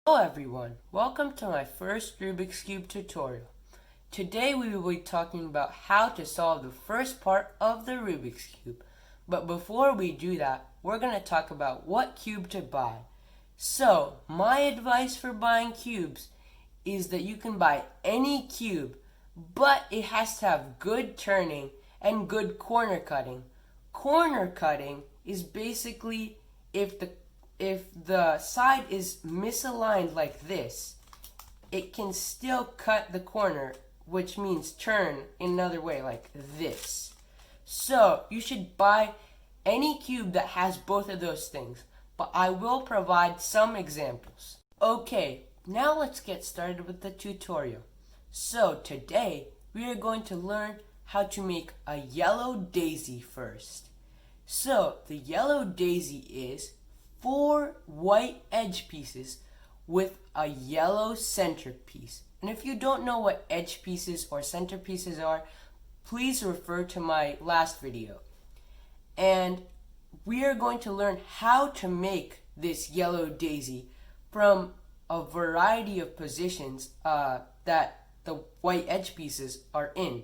Hello everyone, welcome to my first Rubik's Cube tutorial. Today we will be talking about how to solve the first part of the Rubik's Cube. But before we do that, we're going to talk about what cube to buy. So, my advice for buying cubes is that you can buy any cube, but it has to have good turning and good corner cutting. Corner cutting is basically if the side is misaligned like this, it can still cut the corner, which means turn in another way like this. So you should buy any cube that has both of those things, but I will provide some examples. Okay, now let's get started with the tutorial. So today we are going to learn how to make a yellow daisy first. So the yellow daisy is 4 white edge pieces with a yellow centerpiece. And if you don't know what edge pieces or centerpieces are, please refer to my last video. And we are going to learn how to make this yellow daisy from a variety of positions that the white edge pieces are in.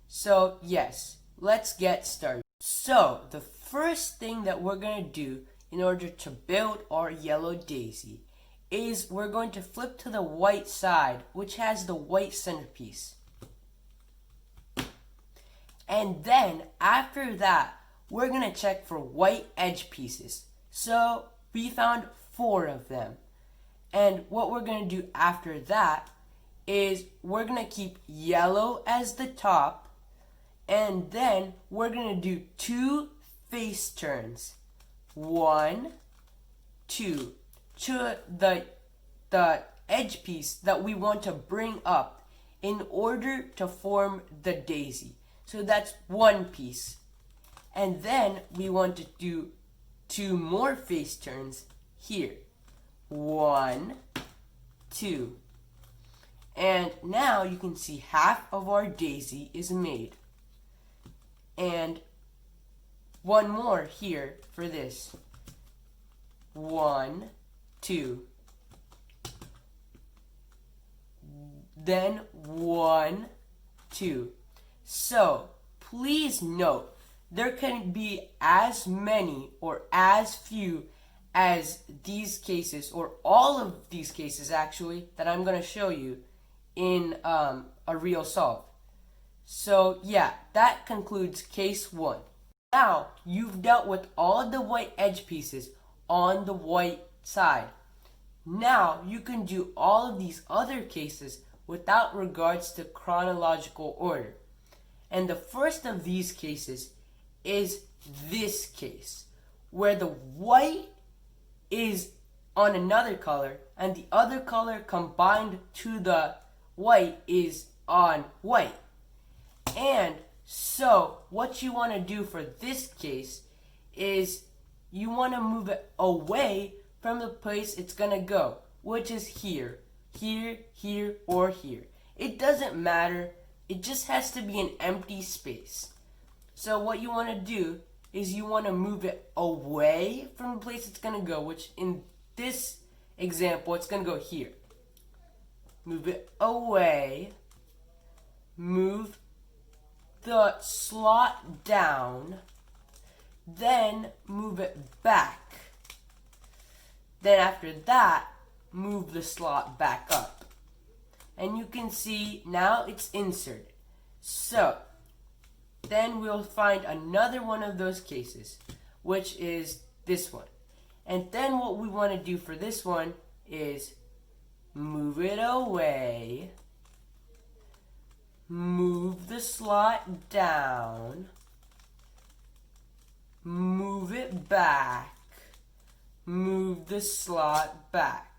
So yes, let's get started. So the first thing that we're going to do in order to build our yellow daisy is we're going to flip to the white side, which has the white centerpiece. And then after that, we're going to check for white edge pieces. So we found 4 of them. And what we're going to do after that is we're going to keep yellow as the top, and then we're going to do 2 face turns. 1, 2 to the edge piece that we want to bring up in order to form the daisy. So that's 1 piece. And then we want to do 2 more face turns here. 1, 2. And now you can see half of our daisy is made. And 1 more here for this. 1, 2. Then 1, 2. So please note, there can be as many or as few as these cases, or all of these cases actually, that I'm going to show you in a real solve. So yeah, that concludes case 1. Now, you've dealt with all of the white edge pieces on the white side. Now, you can do all of these other cases without regards to chronological order. And the first of these cases is this case, where the white is on another color and the other color combined to the white is on white. And so what you want to do for this case is you want to move it away from the place it's going to go, which is here, here, here, or here. It doesn't matter. It just has to be an empty space. So what you want to do is you want to move it away from the place it's going to go, which in this example, it's going to go here. Move it away. Move the slot down, then move it back. Then after that, move the slot back up. And you can see now it's inserted. So then we'll find another one of those cases, which is this one. And then what we want to do for this one is move it away, move the slot down, move it back, move the slot back.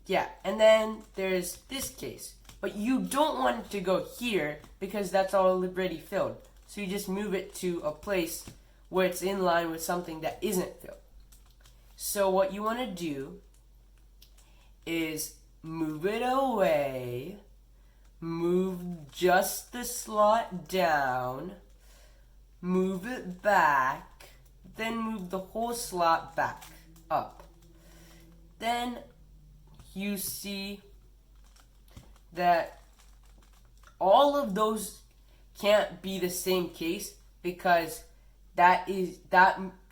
Yeah, and then there's this case. But you don't want it to go here because that's already filled. So you just move it to a place where it's in line with something that isn't filled. So what you want to do is move it away, move just the slot down, move it back, then move the whole slot back up. then you see that all of those can't be the same case because that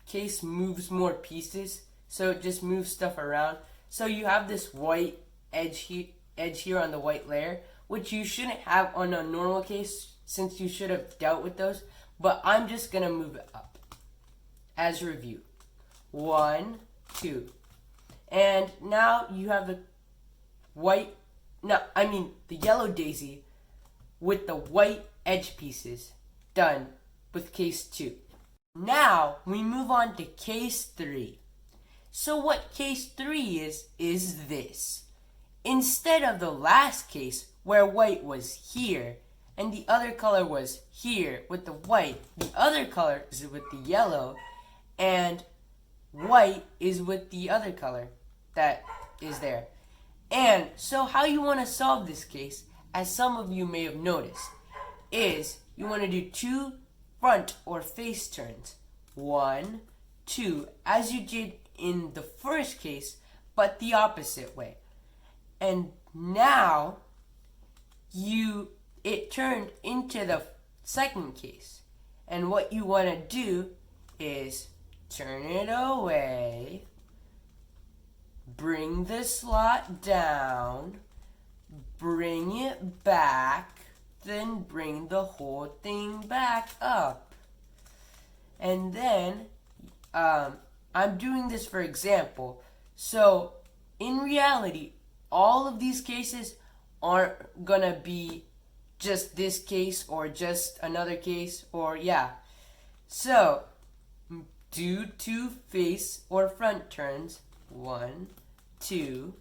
case moves more pieces, so it just moves stuff around. So you have this white edge here on the white layer, which you shouldn't have on a normal case since you should have dealt with those, but I'm just gonna move it up as review. 1, 2. And now you have the the yellow daisy with the white edge pieces done with case 2. Now we move on to case 3. So what case 3 is this. Instead of the last case where white was here and the other color was here with the white, the other color is with the yellow and white is with the other color that is there. And so how you want to solve this case, as some of you may have noticed, is you want to do 2 front or face turns. 1, 2, as you did in the first case, but the opposite way. And now it turned into the second case. And what you want to do is turn it away, bring the slot down, bring it back, then bring the whole thing back up. And then I'm doing this for example. So in reality, all of these cases aren't gonna be just this case or just another case or yeah. So do 2 face or front turns. 1, 2.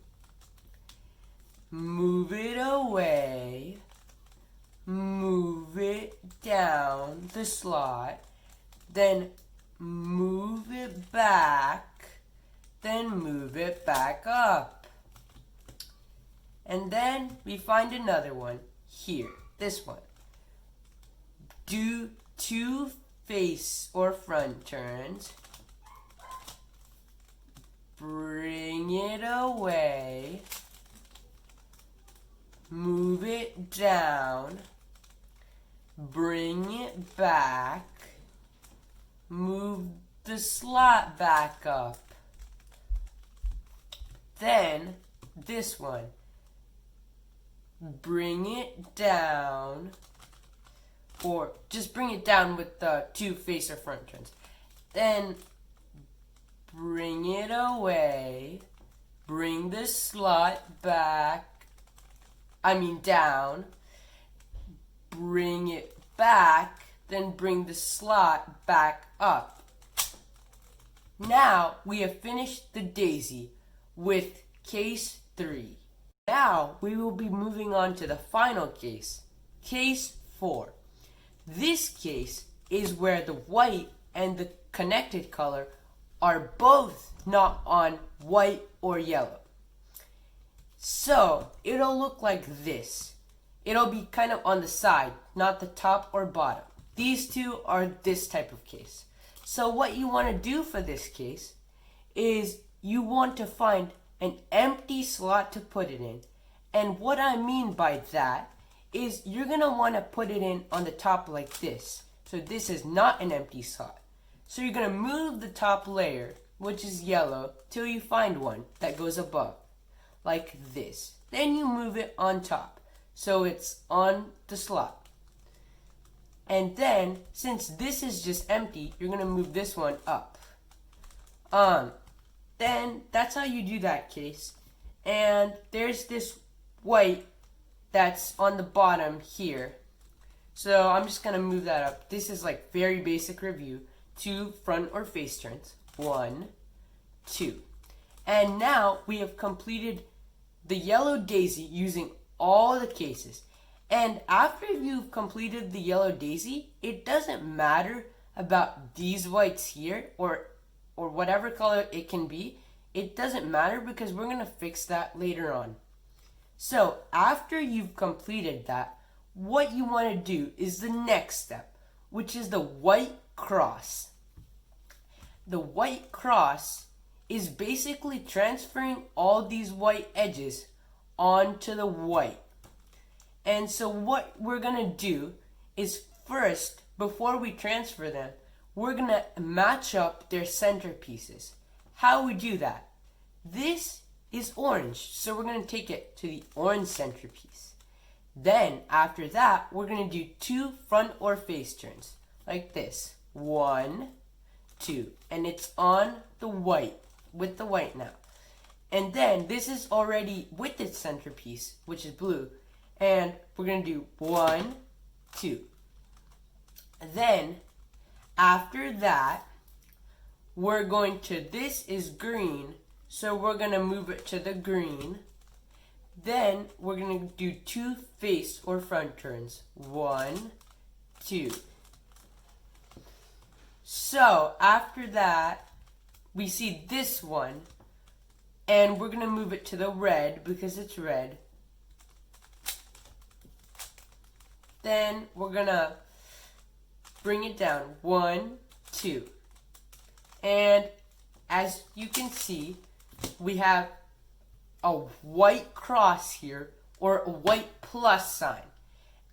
Move it away. Move it down the slot. Then move it back. Then move it back up. And then we find another one here. This one. Do 2 face or front turns. Bring it away. Move it down. Bring it back. Move the slot back up. Then this one. Bring it down. Or just bring it down with the 2 face or front turns. Then bring it away. Bring the slot back. Down. Bring it back. Then bring the slot back up. Now we have finished the daisy with case 3. Now we will be moving on to the final case, case 4. This case is where the white and the connected color are both not on white or yellow. So it'll look like this. It'll be kind of on the side, not the top or bottom. These two are this type of case. So what you want to do for this case is you want to find an empty slot to put it in. And what I mean by that is you're going to want to put it in on the top like this. So this is not an empty slot. So you're going to move the top layer, which is yellow, till you find one that goes above, like this. Then you move it on top, so it's on the slot. And then, since this is just empty, you're going to move this one up. Then that's how you do that case. And there's this white that's on the bottom here. So I'm just going to move that up. This is like very basic review. 2 front or face turns. 1, 2. And now we have completed the yellow daisy using all the cases. And after you've completed the yellow daisy, it doesn't matter about these whites here or whatever color it can be. It doesn't matter because we're going to fix that later on. So after you've completed that, what you want to do is the next step, which is the white cross. The white cross is basically transferring all these white edges onto the white. And so what we're going to do is first, before we transfer them, we're going to match up their centerpieces. How we do that? This is orange, so we're going to take it to the orange centerpiece. Then, after that, we're going to do 2 front or face turns, like this. 1, 2, and it's on the white, with the white now. And then, this is already with its centerpiece, which is blue, and we're going to do 1, 2. Then, after that, we're going to, this is green, so we're going to move it to the green. Then we're going to do 2 face or front turns. 1, 2. So after that, we see this one, and we're going to move it to the red because it's red. Then we're going to bring it down. 1, 2. And as you can see, we have a white cross here, or a white plus sign.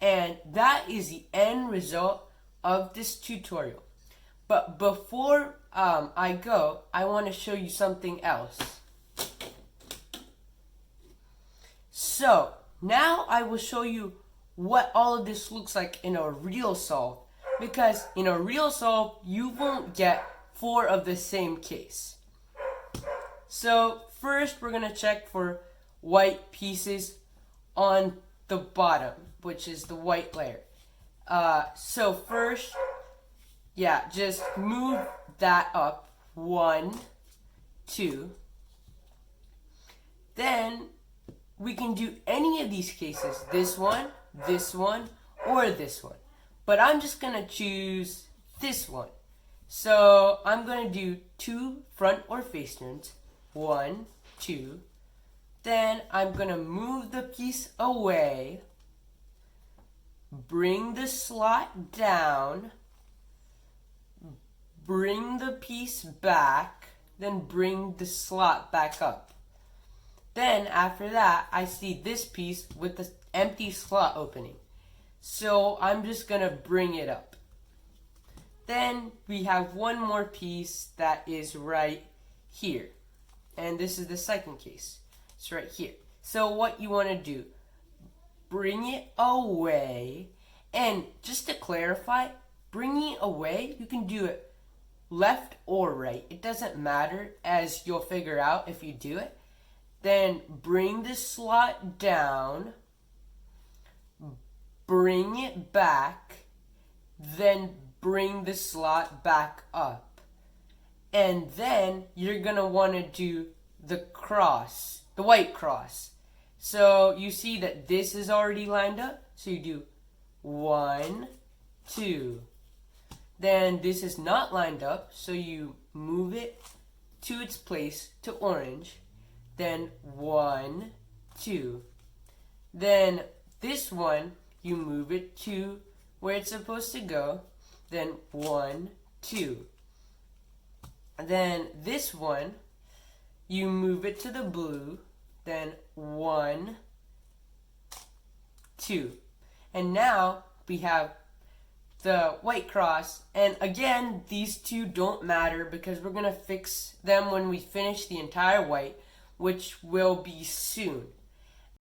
And that is the end result of this tutorial. But before I go, I want to show you something else. So, now I will show you what all of this looks like in a real solve. Because in a real solve, you won't get 4 of the same case. So first we're going to check for white pieces on the bottom, which is the white layer. So first, just move that up. 1, 2. Then we can do any of these cases. This one, or this one. But I'm just going to choose this one. So I'm going to do 2 front or face turns. 1, 2. Then I'm going to move the piece away. Bring the slot down. Bring the piece back. Then bring the slot back up. Then after that, I see this piece with the empty slot opening. So I'm just going to bring it up. Then we have one more piece that is right here. And this is the second case. It's right here. So what you want to do, bring it away. And just to clarify, bringing it away, you can do it left or right. It doesn't matter, as you'll figure out if you do it. Then bring the slot down. Bring it back. Then bring the slot back up. And then you're going to want to do the cross, the white cross. So you see that this is already lined up. So you do 1, 2. Then this is not lined up. So you move it to its place to orange. Then 1, 2. Then this one, you move it to where it's supposed to go. Then 1, 2. Then this one, you move it to the blue. Then 1, 2. And now we have the white cross. And again, these two don't matter because we're going to fix them when we finish the entire white, which will be soon.